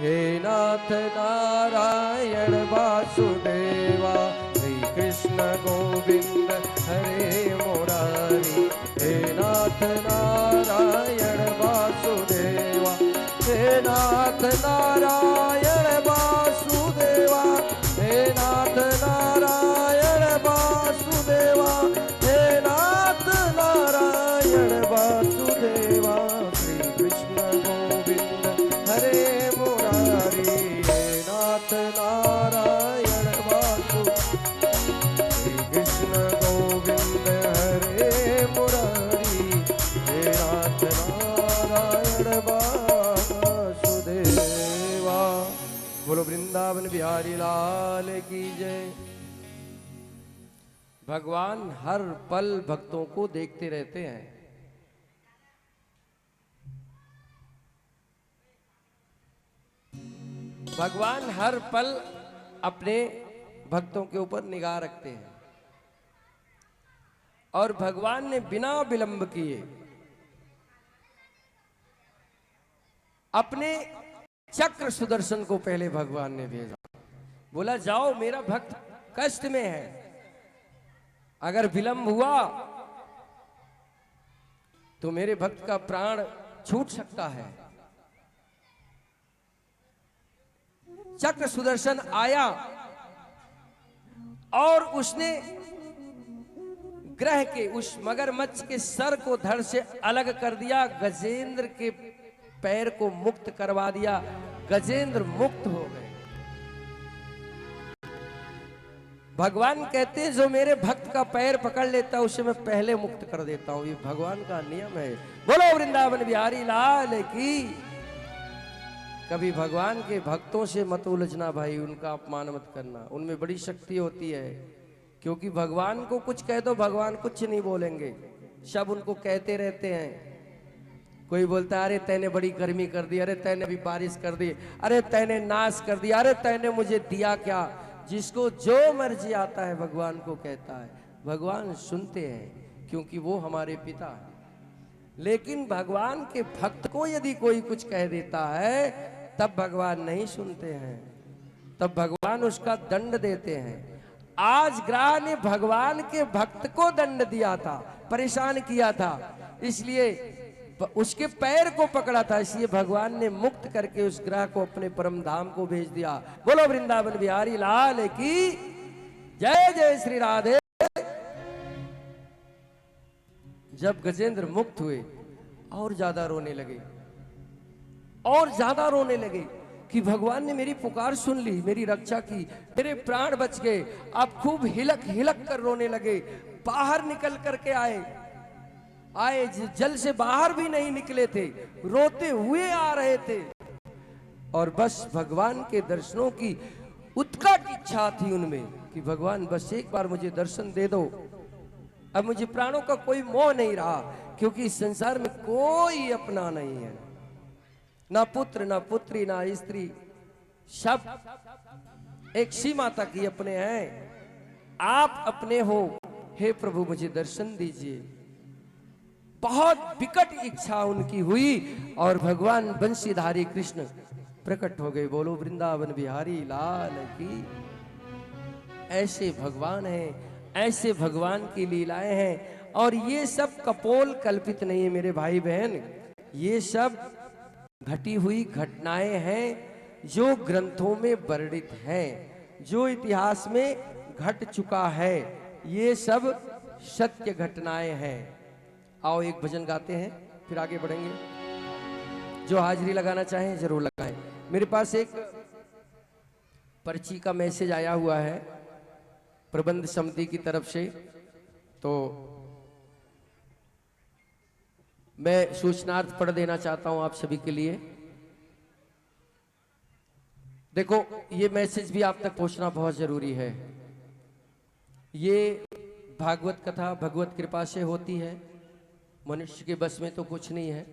हे नाथ नारायण वासुदेवा, श्री कृष्ण गोविंद हरे मुरारी। हे नाथ नारायण वासुदेवा, हे नाथ नारायण वासुदेवा, हे नाथ नारायण वासुदेवा, हे नाथ नारायण वासुदेवा, श्री कृष्ण गोविंद हरे मुरारी। हे नाथ नारायण वासु, श्री कृष्ण गोविंद हरे मुरारी। हे नाथ नारायण वासुदेवा। बोलो वृंदावन बिहारी लाल की जय। भगवान हर पल भक्तों को देखते रहते हैं। भगवान हर पल अपने भक्तों के ऊपर निगाह रखते हैं और भगवान ने बिना विलंब किए अपने चक्र सुदर्शन को पहले भगवान ने भेजा। बोला जाओ, मेरा भक्त कष्ट में है, अगर विलंब हुआ तो मेरे भक्त का प्राण छूट सकता है। चक्र सुदर्शन आया और उसने ग्रह के उस मगरमच्छ के सर को धड़ से अलग कर दिया, गजेंद्र के पैर को मुक्त करवा दिया, गजेंद्र मुक्त हो गए। भगवान कहते हैं जो मेरे भक्त का पैर पकड़ लेता है उसे मैं पहले मुक्त कर देता हूं, ये भगवान का नियम है। बोलो वृंदावन बिहारी लाल की। कभी भगवान के भक्तों से मत उलझना भाई, उनका अपमान मत करना, उनमें बड़ी शक्ति होती है। क्योंकि भगवान को कुछ कह दो, भगवान कुछ नहीं बोलेंगे, सब उनको कहते रहते हैं। कोई बोलता है अरे तैने बड़ी गर्मी कर दी, अरे तैने भी बारिश कर दी, अरे तैने नाश कर दिया, अरे तैने मुझे दिया क्या। जिसको जो मर्जी आता है भगवान को कहता है, भगवान सुनते हैं क्योंकि वो हमारे पिता है। लेकिन भगवान के भक्त को यदि कोई कुछ कह देता है तब भगवान नहीं सुनते हैं, तब भगवान उसका दंड देते हैं। आज ग्रह ने भगवान के भक्त को दंड दिया था, परेशान किया था, इसलिए उसके पैर को पकड़ा था, इसलिए भगवान ने मुक्त करके उस ग्रह को अपने परम धाम को भेज दिया। बोलो वृंदावन बिहारी लाल की जय। जय श्री राधे। जब गजेंद्र मुक्त हुए और ज्यादा रोने लगे, और ज्यादा रोने लगे कि भगवान ने मेरी पुकार सुन ली, मेरी रक्षा की, मेरे प्राण बच गए। अब खूब हिलक हिलक कर रोने लगे। बाहर निकल करके आए जल से बाहर भी नहीं निकले थे, रोते हुए आ रहे थे। और बस भगवान के दर्शनों की उत्कट इच्छा थी उनमें कि भगवान बस एक बार मुझे दर्शन दे दो। अब मुझे प्राणों का कोई मोह नहीं रहा, क्योंकि इस संसार में कोई अपना नहीं है, ना पुत्र ना पुत्री ना स्त्री, सब एक सीमा तक ही अपने हैं। आप अपने हो, हे प्रभु मुझे दर्शन दीजिए। बहुत विकट इच्छा उनकी हुई और भगवान बंशीधारी कृष्ण प्रकट हो गए। बोलो वृंदावन बिहारी लाल की। ऐसे भगवान हैं, ऐसे भगवान की लीलाएं हैं। और ये सब कपोल कल्पित नहीं है मेरे भाई बहन, ये सब घटी हुई घटनाएं हैं जो ग्रंथों में वर्णित हैं, जो इतिहास में घट चुका है। ये सब सत्य घटनाएं हैं। आओ एक भजन गाते हैं, फिर आगे बढ़ेंगे। जो हाजिरी लगाना चाहें जरूर लगाएं। मेरे पास एक पर्ची का मैसेज आया हुआ है प्रबंध समिति की तरफ से, तो मैं सूचनार्थ पढ़ देना चाहता हूं आप सभी के लिए। देखो, ये मैसेज भी आप तक पहुंचना बहुत जरूरी है। ये भागवत कथा भगवत कृपा से होती है, मनुष्य के बस में तो कुछ नहीं है,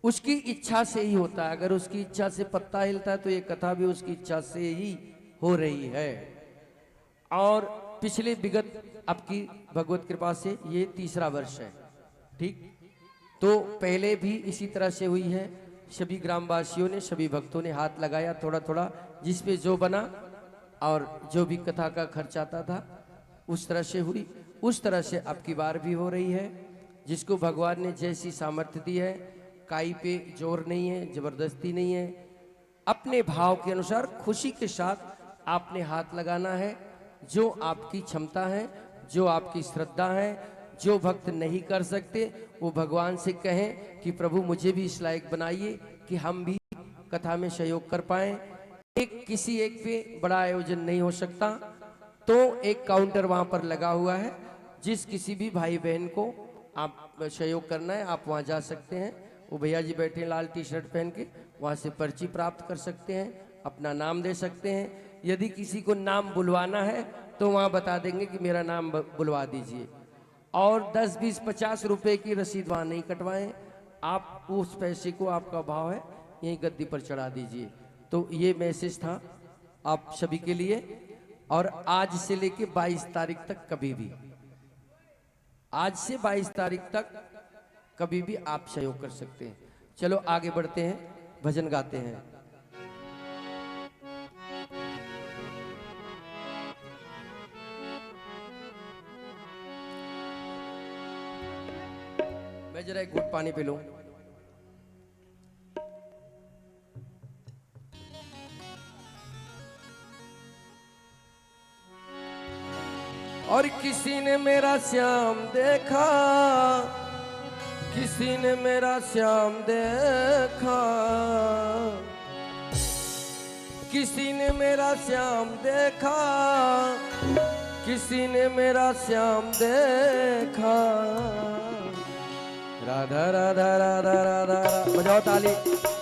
उसकी इच्छा से ही होता है। अगर उसकी इच्छा से पत्ता हिलता है तो ये कथा भी उसकी इच्छा से ही हो रही है। और पिछले विगत आपकी भगवत कृपा से ये तीसरा वर्ष है, ठीक। तो पहले भी इसी तरह से हुई है, सभी ग्रामवासियों ने, सभी भक्तों ने हाथ लगाया थोड़ा थोड़ा, जिस पे जो बना, और जो भी कथा का खर्च आता था उस तरह से हुई। उस तरह से अब की बार भी हो रही है। जिसको भगवान ने जैसी सामर्थ्य दी है, काई पे जोर नहीं है, जबरदस्ती नहीं है, अपने भाव के अनुसार खुशी के साथ आपने हाथ लगाना है। जो आपकी क्षमता है, जो आपकी श्रद्धा है, जो भक्त नहीं कर सकते वो भगवान से कहें कि प्रभु मुझे भी इस लायक बनाइए कि हम भी कथा में सहयोग कर पाएं। किसी एक पे बड़ा आयोजन नहीं हो सकता, तो एक काउंटर वहां पर लगा हुआ है। जिस किसी भी भाई बहन को आप सहयोग करना है, आप वहां जा सकते हैं। वो भैया जी बैठे हैं लाल टी शर्ट पहन के, वहां से पर्ची प्राप्त कर सकते हैं, अपना नाम दे सकते हैं। यदि किसी को नाम बुलवाना है तो वहां बता देंगे कि मेरा नाम बुलवा दीजिए। और 10, 20, 50 रुपए की रसीद वहां नहीं कटवाएं, आप उस पैसे को, आपका भाव है, यहीं गद्दी पर चढ़ा दीजिए। तो ये मैसेज था आप सभी के लिए। और आज से लेके 22 तारीख तक कभी भी, आज से 22 तारीख तक कभी भी आप सहयोग कर सकते हैं। चलो आगे बढ़ते हैं, भजन गाते हैं। मैं जरा एक घूंट पानी पी लूं। और किसी ने मेरा श्याम देखा, किसी ने मेरा श्याम देखा, किसी ने मेरा श्याम देखा, किसी ने मेरा श्याम देखा। राधा राधा राधा राधा, बजाओ ताली।